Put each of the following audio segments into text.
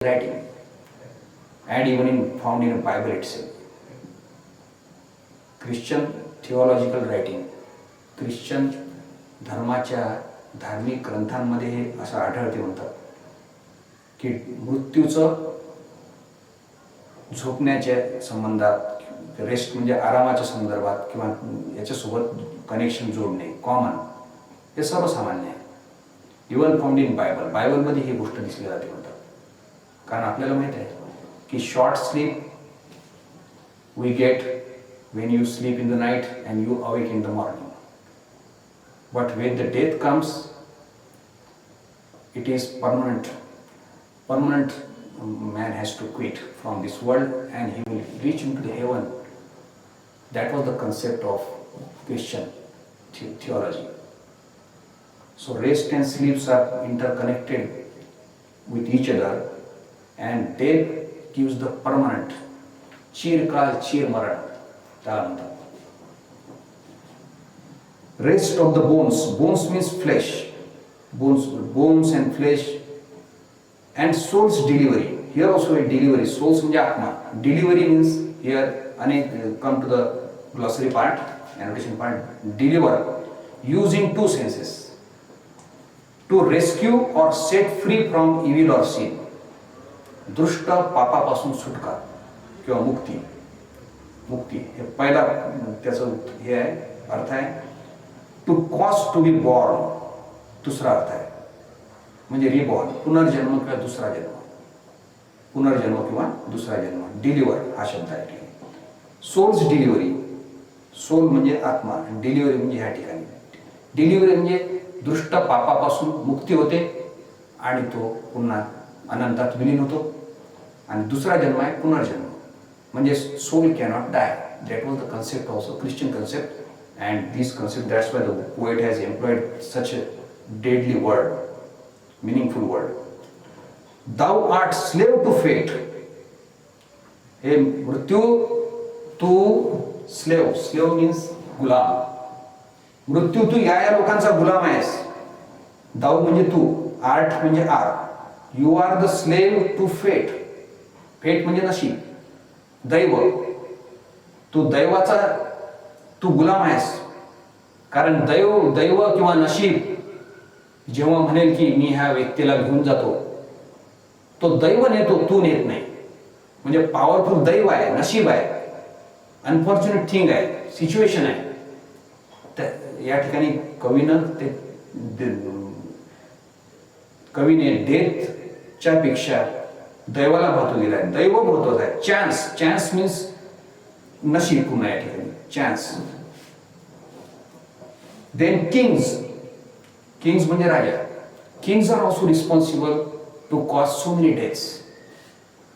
writing, and even found in the Bible itself. Christian theological writing, Christian धर्माच्या धार्मिक ग्रंथांमध्ये हे असं आढळते म्हणतात की मृत्यूचं झोपण्याच्या संबंधात, रेस्ट म्हणजे आरामाच्या संदर्भात किंवा याच्यासोबत कनेक्शन जोडणे कॉमन, हे सर्वसामान्य आहे. इवन फाउंड इन बायबलमध्ये ही गोष्ट दिसली जाते म्हणतात. कारण आपल्याला माहित आहे की short sleep we get when you sleep in the night and you awake in the morning. But when the death comes, it is permanent. Permanent man has to quit from this world and he will reach into the heaven. That was the concept of Christian theology. So rest and sleeps are interconnected with each other, and death gives the permanent चिरकाल चिरमरण त्याला म्हणतात. Rest of the bones. Bones means flesh. Bones and flesh. And soul's delivery. Here also a delivery. Souls म्हणजे आत्मा. Delivery means here, come to the glossary part, annotation part. Deliver. Using two senses. To rescue or set free from evil or sin. दृष्ट पापापासून सुटका किंवा मुक्ती. मुक्ती हे पहिला त्याचं हे आहे, अर्थ आहे. To cause to be born दुसरा अर्थ आहे, म्हणजे रिबॉर्न, पुनर्जन्म किंवा दुसरा जन्म. पुनर्जन्म किंवा दुसरा जन्म. डिलिव्हर हा शब्द आहे. Souls delivery. सोल म्हणजे आत्मा, डिलिव्हरी म्हणजे ह्या ठिकाणी. डिलिव्हरी म्हणजे दृष्ट पापापासून मुक्ती होते आणि तो पुन्हा अनंतात विलीन होतो. आणि दुसरा जन्म आहे पुनर्जन्म, म्हणजे soul cannot die. That was the concept, also Christian concept, and this concept, that's why the poet has employed such a deadly word, meaningful word. Thou art slave to fate. हे मृत्यू, तू slave. Slave means गुलाम. मृत्यू, तू या लोकांचा गुलाम आहेस. Thou म्हणजे तू, art म्हणजे R. You are the slave to fate. Fate म्हणजे नशीब, दैव. तू दैवाचा तू गुलाम आहेस. कारण दैव किंवा नशीब जेव्हा म्हणेल की मी ह्या व्यक्तीला घेऊन जातो, तो दैव नेतो, तू नेत नाही. म्हणजे पॉवरफुल दैव आहे, नशीब आहे, अनफॉर्च्युनेट थिंग आहे, सिच्युएशन आहे. या ठिकाणी कवीने डेथच्या पेक्षा दैवाला महत्व दिलाय. दैव महत्वाचं आहे. चान्स मीन्स नशीब पुन्हा या ठिकाणी, चान्स. देन किंग्स म्हणजे राजा. Kings are also responsible to cause so many deaths.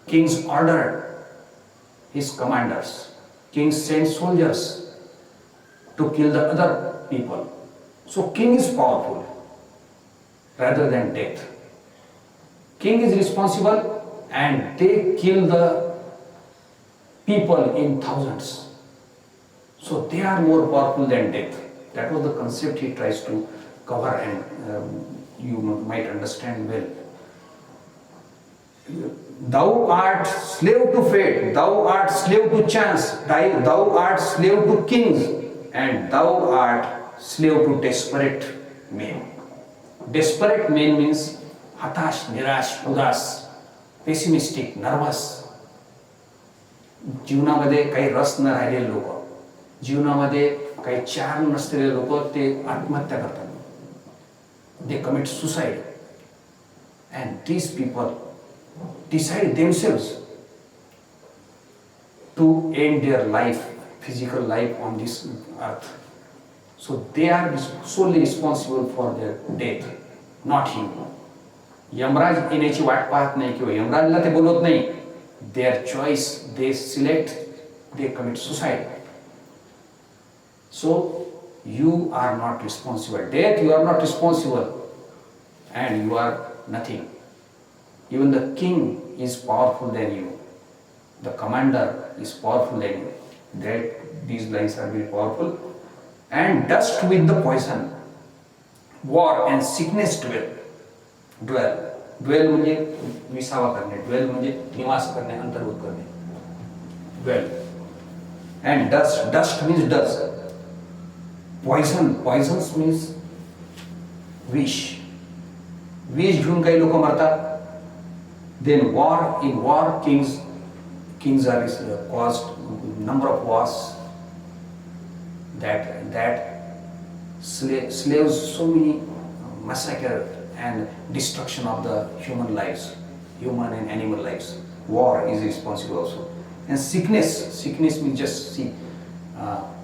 Kings ordered his commanders. Kings send soldiers to kill the other people. So king is powerful rather than death. King is responsible and they kill the people in thousands. So they are more powerful than death. That was the concept he tries to cover, and you might understand well. Thou art slave to fate, thou art slave to chance, thou art slave to kings, and thou art slave to desperate men. Desperate men means हताश, निराश, उदास, pessimistic, nervous. जीवनामध्ये काही रस न राहिलेले लोक, जीवनामध्ये काही चार नसलेले लोक, ते आत्महत्या करतात. They commit suicide. And these people decide themselves to end their life, physical life on this earth. So they are solely responsible for their death, not him. Yamraj येण्याची वाट पाहत नाही किंवा यमराजला ते बोलवत नाही. Their choice, they select, they commit suicide. So you are not responsible. Death, you are not responsible, and you are nothing. Even the king is powerful than you. The commander is powerful than you. These lines are very powerful. And dust with the poison, war and sickness dwell. Dwell म्हणजे विसावा करणे, dwell म्हणजे निवास करणे, अंतर्भूत करणे, dwell. And dust, dust means dust. Poison, poisons means विष, विष घेऊन काही लोक मरतात. Then war, in war kings are caused number of wars that slaves, so many massacre and destruction of the human lives, human and animal lives. War is responsible also. And sickness means just see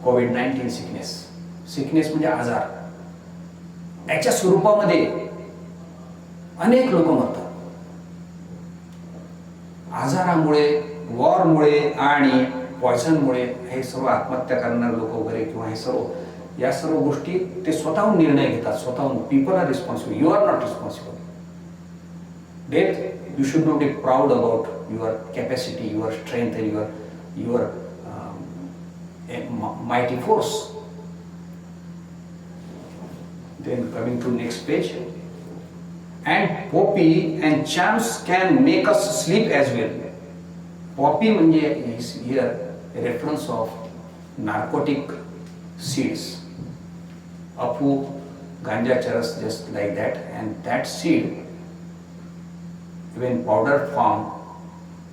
COVID-19 sickness म्हणजे आजार. याच्या स्वरूपामध्ये अनेक लोक मरतात आजारामुळे, वॉरमुळे आणि पॉयझनमुळे. हे सर्व आत्महत्या करणारे लोक वगैरे किंवा हे सर्व, या सर्व गोष्टी ते स्वतःहून निर्णय घेतात, स्वतःहून. People are responsible, you are not responsible. Death, you should not be proud about your capacity, your strength and your mighty force. Then coming to next page. And poppy and champs can make us sleep as well. Poppy म्हणजे is here a reference of narcotic seeds. Apu, ganja, charas, just like that. And that seed, when powder form,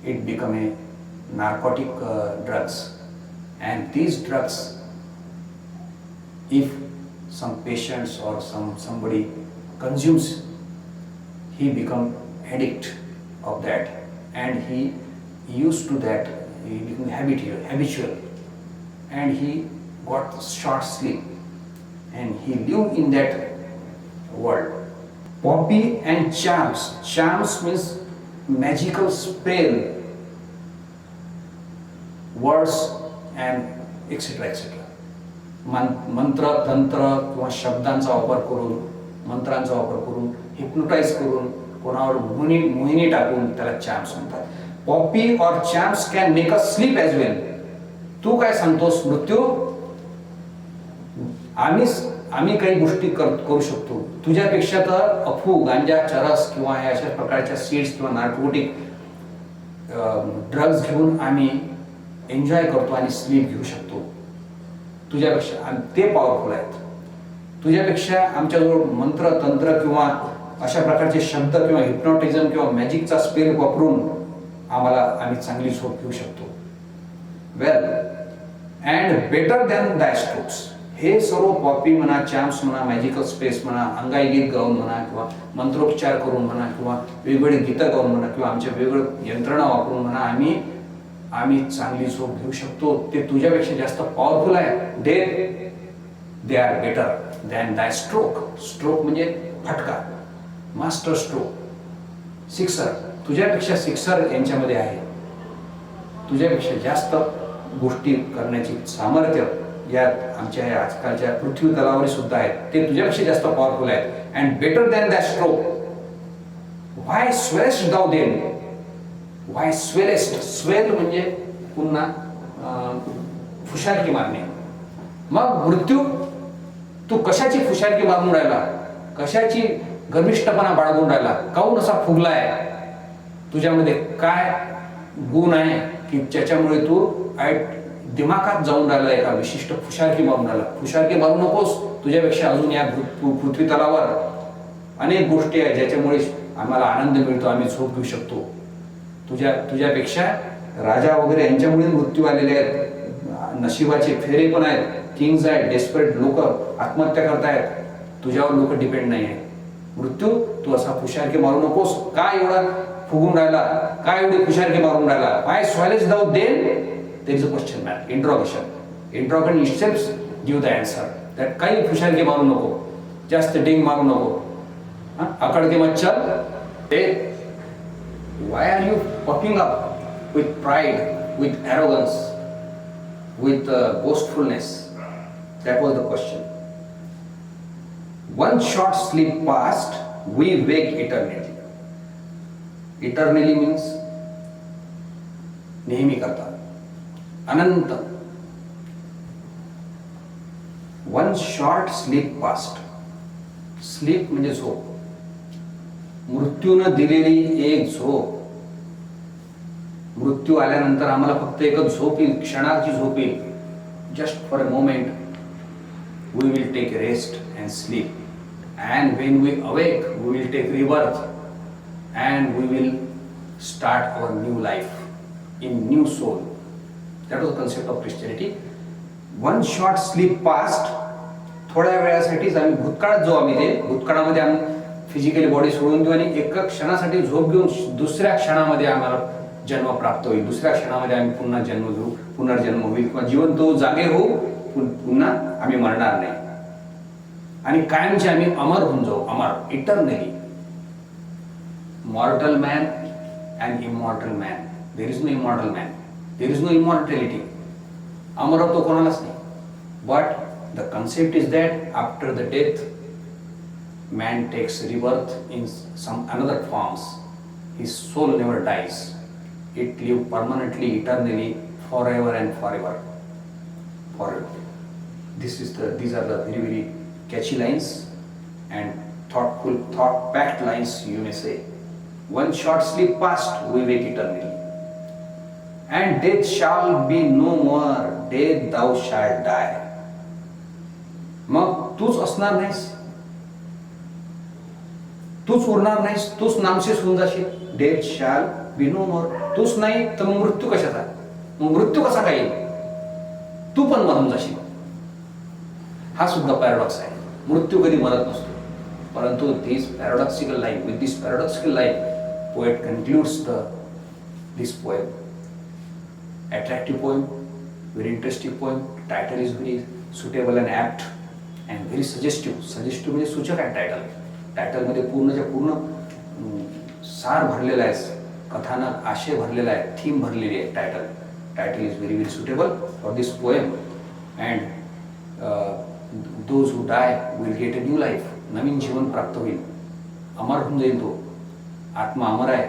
it become a narcotic drugs. And these drugs, if some patients or somebody consumes, he become addict of that, and he used to that, he become habitual, and he got short sleep, and he lived in that world. Poppy and charms means magical spell, words and etc. मंत्र, तंत्र किंवा शब्दांचा वापर करून, मंत्रांचा वापर करून, hypnotise करून, कोणावर मोहिनी टाकून त्याला चॅम्प्स म्हणतात. पॉपी और charms can make us sleep as well. तू काय सांगतोस मृत्यू? आम्ही काही गोष्टी करू शकतो. तुझ्यापेक्षा तर अफू, गांजा, चरस किंवा या अशा प्रकारच्या सीड्स किंवा नार्कोटिक ड्रग्ज घेऊन आम्ही एन्जॉय करतो आणि स्लीप घेऊ शकतो. तुझ्यापेक्षा ते पॉवरफुल आहेत. तुझ्यापेक्षा आमच्याजवळ मंत्र, तंत्र किंवा अशा प्रकारचे शब्द किंवा हिप्नॉटिझम किंवा मॅजिकचा स्पेल वापरून आम्ही चांगली झोप घेऊ शकतो. Well and better than that strokes. हे सर्व पॉपी म्हणा, चॅम्प्स म्हणा, मॅजिकल स्पेस म्हणा, अंगाई गीत गाऊन म्हणा किंवा मंत्रोच्चार करून म्हणा किंवा वेगवेगळी गीतं गाऊन म्हणा किंवा आमच्या वेगवेगळं यंत्रणा वापरून म्हणा आम्ही चांगली झोप घेऊ शकतो. ते तुझ्यापेक्षा जास्त पॉवरफुल आहे. They are better than that stroke. Stroke म्हणजे फटका, मास्टर स्ट्रोक, सिक्सर. तुझ्यापेक्षा सिक्सर यांच्यामध्ये आहे. तुझ्यापेक्षा जास्त गोष्टी करण्याची सामर्थ्य यात आमच्या या आजकालच्या पृथ्वी तलावर सुद्धा आहेत. ते तुझ्यापेक्षा जास्त पॉवरफुल आहेत. And better than that stroke. Why swellest thou then. Why swellest. Swell म्हणजे पुन्हा फुशारकी मारणे. मग मृत्यू, तू कशाची फुशारकी मारून राहिला, कशाची गर्विष्ठपणा बाळगून राहिला, काहून असा फुगलाय? तुझ्यामध्ये काय गुण आहे की ज्याच्यामुळे तू दिमागात जाऊन राहिला एका विशिष्ट फुशारकी मारून राहिला? फुशारकी मारू नकोस. तुझ्यापेक्षा अजून या पृथ्वी तलावर अनेक गोष्टी आहेत ज्याच्यामुळे आम्हाला आनंद मिळतो, आम्ही झोप घेऊ शकतो. तुझ्यापेक्षा राजा वगैरे यांच्यामुळे मृत्यू आलेले आहेत. नशिबाचे फेरे पण आहेत, किंग्स आहेत, डेस्परेट लोक आत्महत्या करतायत. तुझ्यावर लोक डिपेंड नाही आहे. मृत्यू, तू असा फुशारकी मारू नकोस. काय एवढा फुगून राहिला, काय एवढी फुशारकी मारून राहिला? Why swellest thou then. There is a question mark, interrogation itself give the answer. त्यात काही फुशारकी मारू नको, जास्त डिंग मारू नको. अकडके मच्छर ते. Why are you puffing up with pride, with arrogance, with boastfulness? That was the question. One short sleep past, we wake eternally. Eternally means नेहमी करता, अनंत. One short sleep past. Sleep म्हणजे झोप. मृत्यूनं दिलेली एक झोप. मृत्यू आल्यानंतर आम्हाला फक्त एकच झोप येईल, क्षणाची झोप येईल. Just for a moment we will take rest and sleep, and when we awake we will take rebirth and we will start our new life in new soul. That was the concept of Christianity. One short sleep past, थोड्या वेळासाठीच आम्ही भूतकाळात जाऊ. आम्ही ते भूतकाळामध्ये आम्ही physically body सोडून देऊ आणि एका क्षणासाठी झोप घेऊन दुसऱ्या क्षणामध्ये आम्हाला जन्म प्राप्त होईल. दुसऱ्या क्षणामध्ये आम्ही पुन्हा जन्म घेऊ, पुनर्जन्म होईल किंवा जिवंत होऊ, जागे होऊ, पुन्हा आम्ही मरणार नाही आणि कायमचे आम्ही अमर होऊन जाऊ. अमर, eternally. Mortal man and immortal man. There is no immortal man, there is no immortality. अमरत्व कोणालाच नाही. But the concept is that after the death man takes rebirth in some another forms. His soul never dies. It lives permanently, eternally, forever and forever. These are the very, very catchy lines and thoughtful, thought-packed lines, you may say. One short sleep past, we wake eternally. And death shall be no more. Death thou shalt die. मग तूच असणार नाहीस, तूच उरणार नाहीस, तूच नामशेष होऊन जाशील. डेथ शॅल बी नो मोर. तूच नाही तर मग मृत्यू कशाचा? मग मृत्यू कसा काय येईल? तू पण मरून जाशील. हा सुद्धा पॅराडॉक्स आहे. मृत्यू कधी मरत नसतो. परंतु this paradoxical life, with this paradoxical life, poet concludes this poem. Attractive poem, very interesting poem. Title is very suitable and apt and very suggestive. Suggestive म्हणजे सूचक आहे टायटल. टायटलमध्ये पूर्णच्या पूर्ण सार भरलेला आहे, कथानक आशय भरलेला आहे, थीम भरलेली आहे. Title is very very suitable for this poem. And those who die will get a new life. नवीन जीवन प्राप्त होईल, अमर होऊन जाईल. तो आत्मा अमर आहे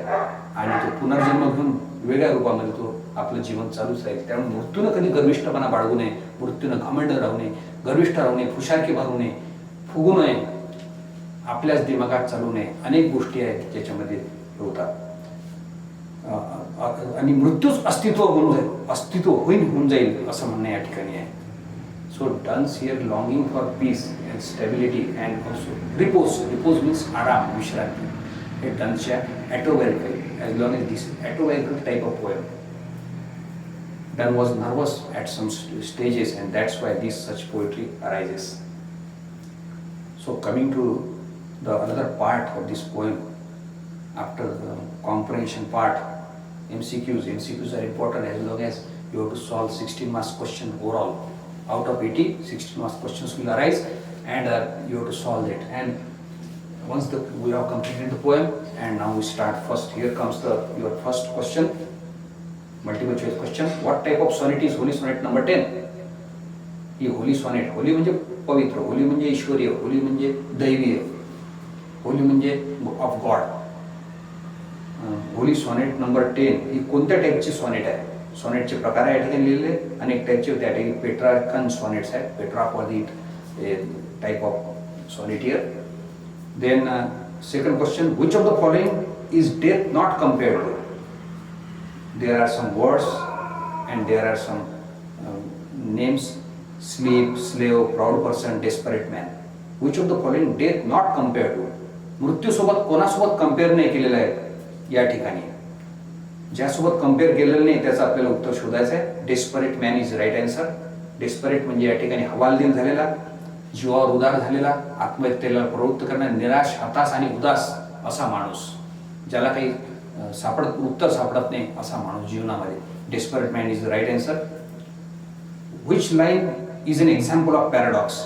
आणि तो पुनर्जन्म घेऊन वेगळ्या रूपामध्ये तो आपलं जीवन चालूच राहील. त्यामुळे मृत्यूनं कधी गर्विष्ठपणा बाळगू नये, मृत्यूनं घमंड राहू नये, गर्विष्ठ राहू नये, फुशारकी भरू नये, फुगू नये, आपल्याच दिमागात चालू नये. अनेक गोष्टी आहेत ज्याच्यामध्ये होतात आणि मृत्यूच अस्तित्व होऊन जाईल असं म्हणणं या ठिकाणी आहे. So Donne's here longing for peace and stability and also repose. Repose means आराम, विश्रांती. हे डन्सच्या autobiography. as long as this autobiographical type of poem. Donne was nervous at some stages, and that's why this such poetry arises. So coming to the another part of this poem, after the comprehension part, MCQs are important as long as you have to solve 16 marks question overall. Out of 80, 16 marks questions will arise, and you have to solve it. And once we have completed the poem, and now we start first. Here comes your first question, multiple choice question. What type of sonnet is holy sonnet number 10? He Holy sonnet. Holy म्हणजे पवित्र, Holy म्हणजे ईश्वरीय, Holy म्हणजे दैवीय, holy म्हणजे of God. Holy sonnet number 10 ही कोणत्या टाईपची सॉनेट आहे? सॉनेटचे प्रकार या ठिकाणी लिहिलेले अनेक टाईपचे. त्या ठिकाणी पेट्रार्कन सॉनेट्स आहेत. Petrarch was the type of sonnet here. Then second question, which of the following is death not compared to? There are some words and there are some names: sleep, slave, proud person, desperate man. Which of the following death not compared to? मृत्यूसोबत कोणासोबत compare नाही केलेलं आहे या ठिकाणी. ज्यासोबत compare केलेलं नाही त्याचं आपल्याला उत्तर शोधायचं आहे. Desperate man is right answer. Desperate म्हणजे या ठिकाणी हवालदिल झालेला, जीवावर उदार झालेला, आत्महत्येला प्रवृत्त करणारा, निराश, हताश आणि उदास असा माणूस, ज्याला काही उत्तर सापडत नाही असा माणूस जीवनामध्ये. Desperate man is the right answer. Which line is an example of paradox?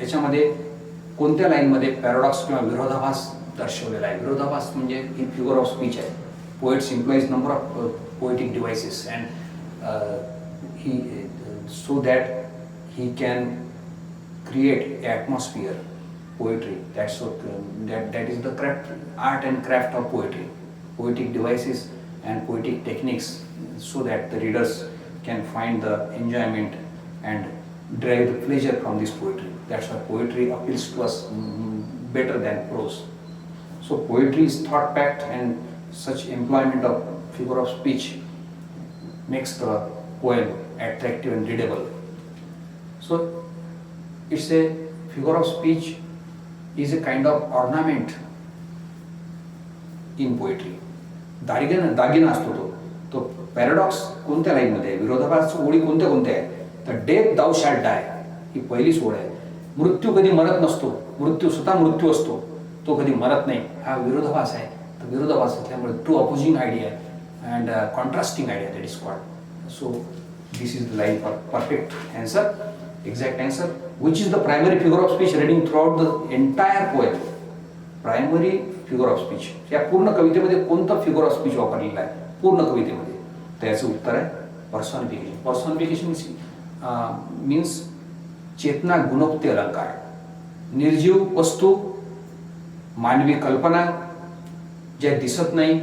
याच्यामध्ये कोणत्या लाईनमध्ये पॅराडॉक्स किंवा विरोधाभास दर्शवलेला आहे? विरोधाभास म्हणजे ही फिगर ऑफ स्पीच आहे. Poets employs number of poetic devices and he so that he can create atmosphere. Poetry, that is the art and craft of poetry. Poetic devices and poetic techniques, so that the readers can find the enjoyment and derive the pleasure from this poetry. That's why poetry appeals to us better than prose. So poetry is thought packed, and such employment of figure of speech makes the poem attractive and readable. So it's a figure of speech is a kind of ornament in poetry. दागिना असतो तो paradox कोणत्या लाईनमध्ये आहे, विरोधाभास ओळी कोणत्या कोणत्या आहे, तर डेथ दाऊ शॅल डाय ही पहिलीच ओळ आहे. मृत्यू कधी मरत नसतो, मृत्यू स्वतः मृत्यू असतो, तो कधी मरत नाही, हा विरोधाभास आहे. तर विरोधाभास असल्यामुळे to opposing idea and contrasting idea that is called. So this is the line for perfect answer, exact answer. Which is the primary figure of speech reading through out the entire poem. Primary figure of speech, या पूर्ण कवितेमध्ये कोणतं figure of speech वापरलेलं आहे पूर्ण कवितेमध्ये, त्याचं उत्तर आहे पर्सॉनिफिकेशन. पर्सॉनिफिकेशन मीन्स चेतना गुणोक्ती अलंकार. निर्जीव वस्तू, मानवी कल्पना ज्या दिसत नाही,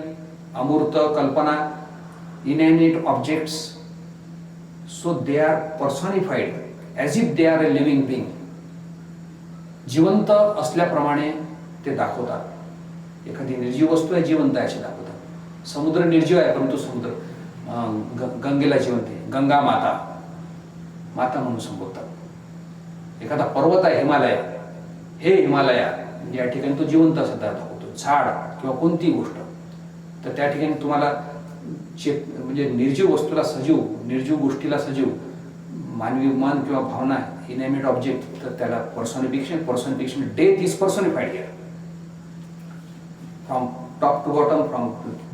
अमूर्त कल्पना, inanimate objects, so they are personified as if they are a living being. जिवंत असल्याप्रमाणे ते दाखवतात. एखादी निर्जीव वस्तू आहे, जिवंत आहे अशी दाखवतात. समुद्र निर्जीव आहे, परंतु समुद्र गंगेला जिवंत आहे, गंगा माता माता म्हणून संबोधतात. एखादा पर्वत आहे, हिमालय, हे हिमालया, या ठिकाणी तो जिवंत असं दाखवतो. झाड किंवा कोणतीही गोष्ट, तर त्या ठिकाणी तुम्हाला म्हणजे निर्जीव वस्तूला सजीव, निर्जीव गोष्टीला सजीव, मानवी मन किंवा भावना, इनॅनिमेट ऑब्जेक्ट, तर त्याला personification. Death is personified here. From top to bottom, from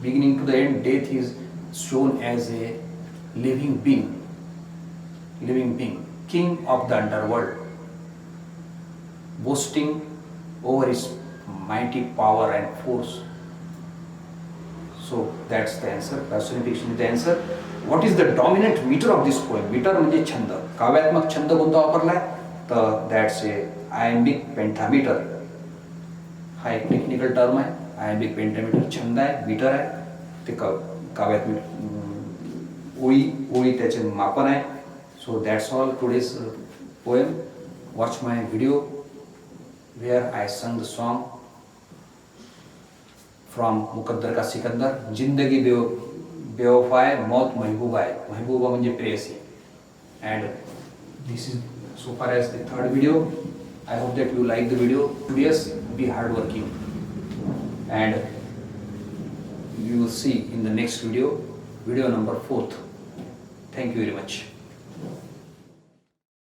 beginning to the end, death is shown as a living being, king of the underworld, boasting over his mighty power and force. So that's the answer. Personification is the answer. What is the dominant meter of this poem? Meter म्हणजे छंद. काव्यात्मक छंद कोणता वापरलाय, तर that's a iambic pentameter. हा एक technical term आहे. आयम्बिक पेंटामीटर छंद आहे, मीटर आहे, ते काव्यात ओळी त्याचे मापन आहे. So that's all today's poem. Watch my video wear I संग द सॉन्ग फ्रॉम मुकद्दर का सिकंदर. जिंदगी बेवफाय, मौत महबूबा आहे. महबूबा म्हणजे प्रेयसी. And this is so far as the third video. I hope that you like the video. Yes, be hardworking, and you will see in the next video, video number 4. Thank you very much.